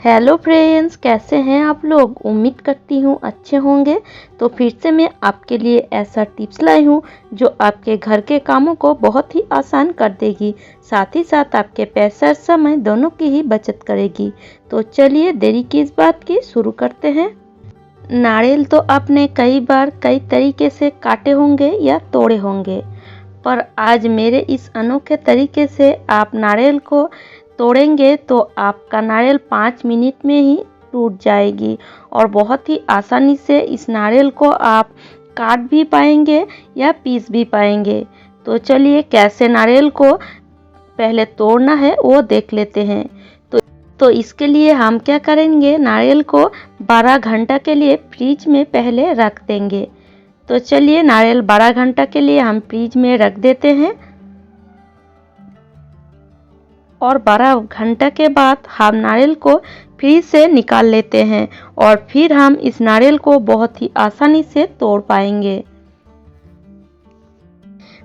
Hello friends, कैसे हैं आप लोग। उम्मीद करती हूँ अच्छे होंगे। तो फिर से मैं आपके लिए ऐसा टिप्स लाई हूँ जो आपके घर के कामों को बहुत ही आसान कर देगी, साथ ही साथ आपके पैसा और समय दोनों की ही बचत करेगी। तो चलिए देरी किस बात की, शुरू करते हैं। नारियल तो आपने कई बार कई तरीके से काटे होंगे या तोड़े होंगे, पर आज मेरे इस अनोखे तरीके से आप नारियल को तोड़ेंगे तो आपका नारियल 5 मिनट में ही टूट जाएगी और बहुत ही आसानी से इस नारियल को आप काट भी पाएंगे या पीस भी पाएंगे। तो चलिए कैसे नारियल को पहले तोड़ना है वो देख लेते हैं। तो इसके लिए हम क्या करेंगे, नारियल को 12 घंटा के लिए फ्रिज में पहले रख देंगे। तो चलिए नारियल 12 घंटा के लिए हम फ्रिज में रख देते हैं और 12 घंटा के बाद हम नारियल को फ्रिज से निकाल लेते हैं और फिर हम इस नारियल को बहुत ही आसानी से तोड़ पाएंगे।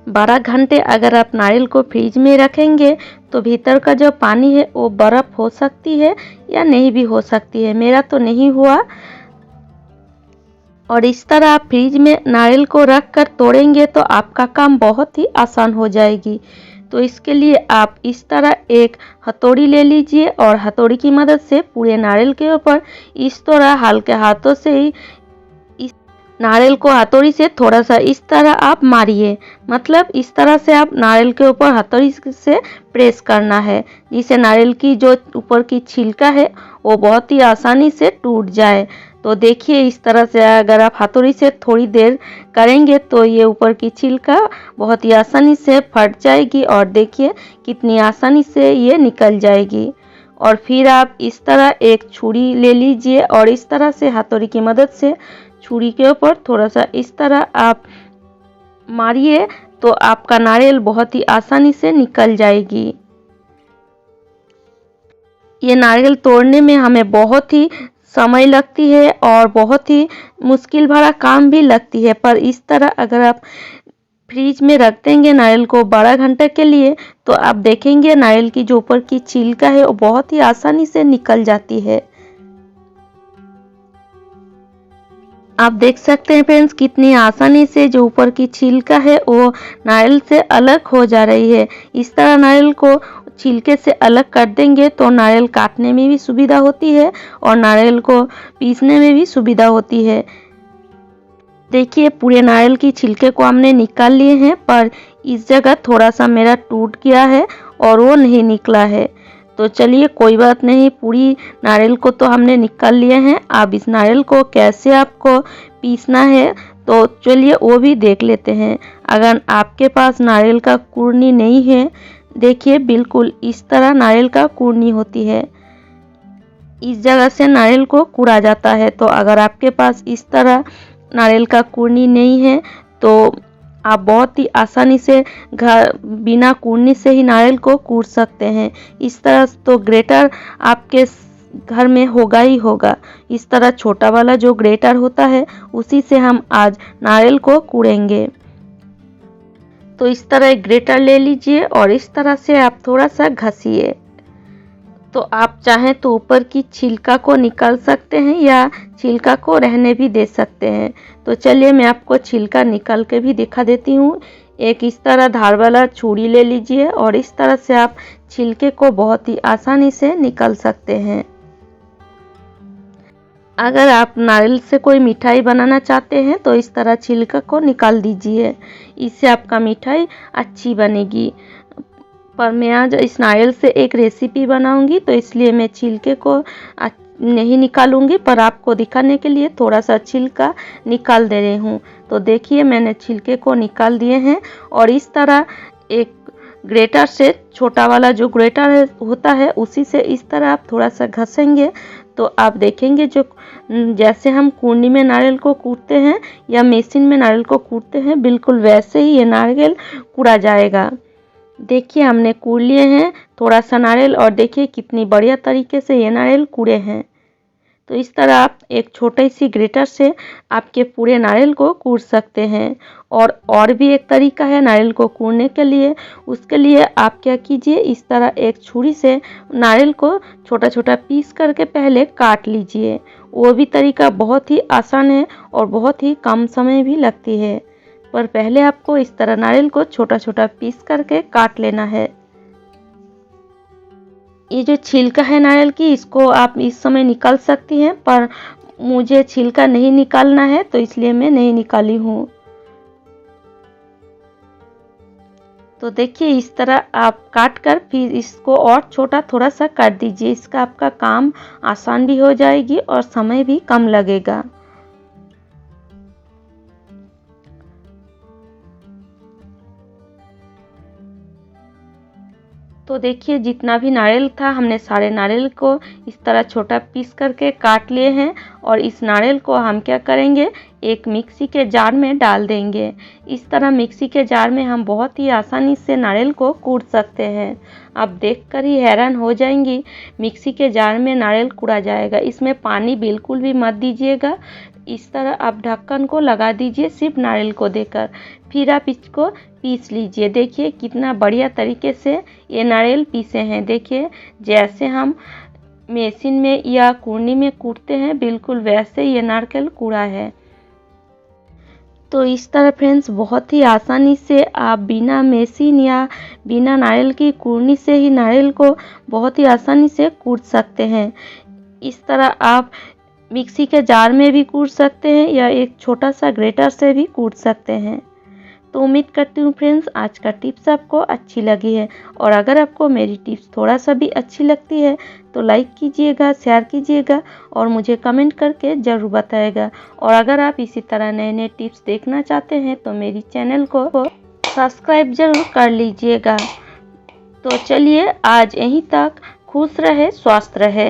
12 घंटे अगर आप नारियल को फ्रिज में रखेंगे तो भीतर का जो पानी है वो बर्फ हो सकती है या नहीं भी हो सकती है। मेरा तो नहीं हुआ। और इस तरह आप फ्रिज में नारियल को रख कर तोड़ेंगे तो आपका काम बहुत ही आसान हो जाएगी। तो इसके लिए आप इस तरह एक हथौड़ी ले लीजिए और हथौड़ी की मदद से पूरे नारियल के ऊपर इस तरह हल्के हाथों से ही इस नारियल को हथौड़ी से थोड़ा सा इस तरह आप मारिए। मतलब इस तरह से आप नारियल के ऊपर हथौड़ी से प्रेस करना है, जिससे नारियल की जो ऊपर की छिलका है वो बहुत ही आसानी से टूट जाए। तो देखिए इस तरह से अगर आप हथौड़ी से थोड़ी देर करेंगे तो ये ऊपर की छिलका बहुत ही आसानी से फट जाएगी और देखिए कितनी आसानी से ये निकल जाएगी। और फिर आप इस तरह एक छुरी ले लीजिए और इस तरह से हथौड़ी की मदद से छुरी के ऊपर थोड़ा सा इस तरह आप मारिए तो आपका नारियल बहुत ही आसानी से निकल जाएगी। ये नारियल तोड़ने में हमें बहुत ही समय लगती है और बहुत ही मुश्किल भरा काम भी लगती है, पर इस तरह अगर आप फ्रिज में रख देंगे नारियल को 12 घंटे के लिए तो आप देखेंगे नारियल की जो ऊपर की छिलका है वो बहुत ही आसानी से निकल जाती है। आप देख सकते हैं फ्रेंड्स कितनी आसानी से जो ऊपर की छिलका है वो नारियल से अलग हो जा रही है। इस तरह नारियल को छिलके से अलग कर देंगे तो नारियल काटने में भी सुविधा होती है और नारियल को पीसने में भी सुविधा होती है। देखिए पूरे नारियल की छिलके को हमने निकाल लिए हैं, पर इस जगह थोड़ा सा मेरा टूट गया है और वो नहीं निकला है। तो चलिए कोई बात नहीं, पूरी नारियल को तो हमने निकाल लिए हैं। अब इस नारियल को कैसे आपको पीसना है तो चलिए वो भी देख लेते हैं। अगर आपके पास नारियल का कुरनी नहीं है, देखिए बिल्कुल इस तरह नारियल का कुरनी होती है, इस जगह से नारियल को कूड़ा जाता है। तो अगर आपके पास इस तरह नारियल का कुरनी नहीं है तो आप बहुत ही आसानी से घर बिना कुरनी से ही नारियल को कूट सकते हैं। इस तरह तो ग्रेटर आपके घर में होगा ही होगा। इस तरह छोटा वाला जो ग्रेटर होता है उसी से हम आज नारियल को कूटेंगे। तो इस तरह एक ग्रेटर ले लीजिए और इस तरह से आप थोड़ा सा घसीए। तो आप चाहें तो ऊपर की छिलका को निकाल सकते हैं या छिलका को रहने भी दे सकते हैं। तो चलिए मैं आपको छिलका निकाल के भी दिखा देती हूँ। एक इस तरह धार वाला छुरी ले लीजिए और इस तरह से आप छिलके को बहुत ही आसानी से निकाल सकते हैं। अगर आप नारियल से कोई मिठाई बनाना चाहते हैं तो इस तरह छिलका को निकाल दीजिए, इससे आपका मिठाई अच्छी बनेगी। पर मैं आज इस नारियल से एक रेसिपी बनाऊंगी तो इसलिए मैं छिलके को नहीं निकालूंगी, पर आपको दिखाने के लिए थोड़ा सा छिलका निकाल दे रही हूँ। तो देखिए मैंने छिलके को निकाल दिए हैं और इस तरह एक ग्रेटर से, छोटा वाला जो ग्रेटर है होता है उसी से इस तरह आप थोड़ा सा घसेंगे तो आप देखेंगे जो जैसे हम कूटनी में नारियल को कूटते हैं या मशीन में नारियल को कूटते हैं बिल्कुल वैसे ही ये नारियल कूटा जाएगा। देखिए हमने कूट लिए हैं थोड़ा सा नारियल और देखिए कितनी बढ़िया तरीके से ये नारियल कूटे हैं। तो इस तरह आप एक छोटे सी ग्रेटर से आपके पूरे नारियल को कूट सकते हैं। और भी एक तरीका है नारियल को कूटने के लिए। उसके लिए आप क्या कीजिए, इस तरह एक छुरी से नारियल को छोटा छोटा पीस करके पहले काट लीजिए। वो भी तरीका बहुत ही आसान है और बहुत ही कम समय भी लगती है। पर पहले आपको इस तरह नारियल को छोटा छोटा पीस करके काट लेना है। ये जो छिलका है नारियल की, इसको आप इस समय निकाल सकती हैं, पर मुझे छिलका नहीं निकालना है तो इसलिए मैं नहीं निकाली हूँ। तो देखिए इस तरह आप काट कर फिर इसको और छोटा थोड़ा सा कर दीजिए। इसका आपका काम आसान भी हो जाएगी और समय भी कम लगेगा। तो देखिए जितना भी नारियल था, हमने सारे नारियल को इस तरह छोटा पीस करके काट लिए हैं। और इस नारियल को हम क्या करेंगे, एक मिक्सी के जार में डाल देंगे। इस तरह मिक्सी के जार में हम बहुत ही आसानी से नारियल को कूट सकते हैं। आप देखकर ही हैरान हो जाएंगी, मिक्सी के जार में नारियल कूटा जाएगा। इसमें पानी बिल्कुल भी मत दीजिएगा। इस तरह आप ढक्कन को लगा दीजिए सिर्फ नारियल को देकर, फिर आप इसको पीस लीजिए। देखिए कितना बढ़िया तरीके से ये नारियल पीसे हैं। देखिए जैसे हम मशीन में या कूटनी में कूटते हैं, बिल्कुल वैसे ये नारियल कूड़ा है। तो इस तरह फ्रेंड्स बहुत ही आसानी से आप बिना मशीन या बिना नारियल की कूटनी से ही नारियल को बहुत ही आसानी से कूट सकते हैं। इस तरह आप मिक्सी के जार में भी कूट सकते हैं या एक छोटा सा ग्रेटर से भी कूट सकते हैं। तो उम्मीद करती हूँ फ्रेंड्स आज का टिप्स आपको अच्छी लगी है। और अगर आपको मेरी टिप्स थोड़ा सा भी अच्छी लगती है तो लाइक कीजिएगा, शेयर कीजिएगा और मुझे कमेंट करके ज़रूर बताइएगा। और अगर आप इसी तरह नए नए टिप्स देखना चाहते हैं तो मेरी चैनल को सब्सक्राइब ज़रूर कर लीजिएगा। तो चलिए आज यहीं तक, खुश रहे, स्वस्थ रहे।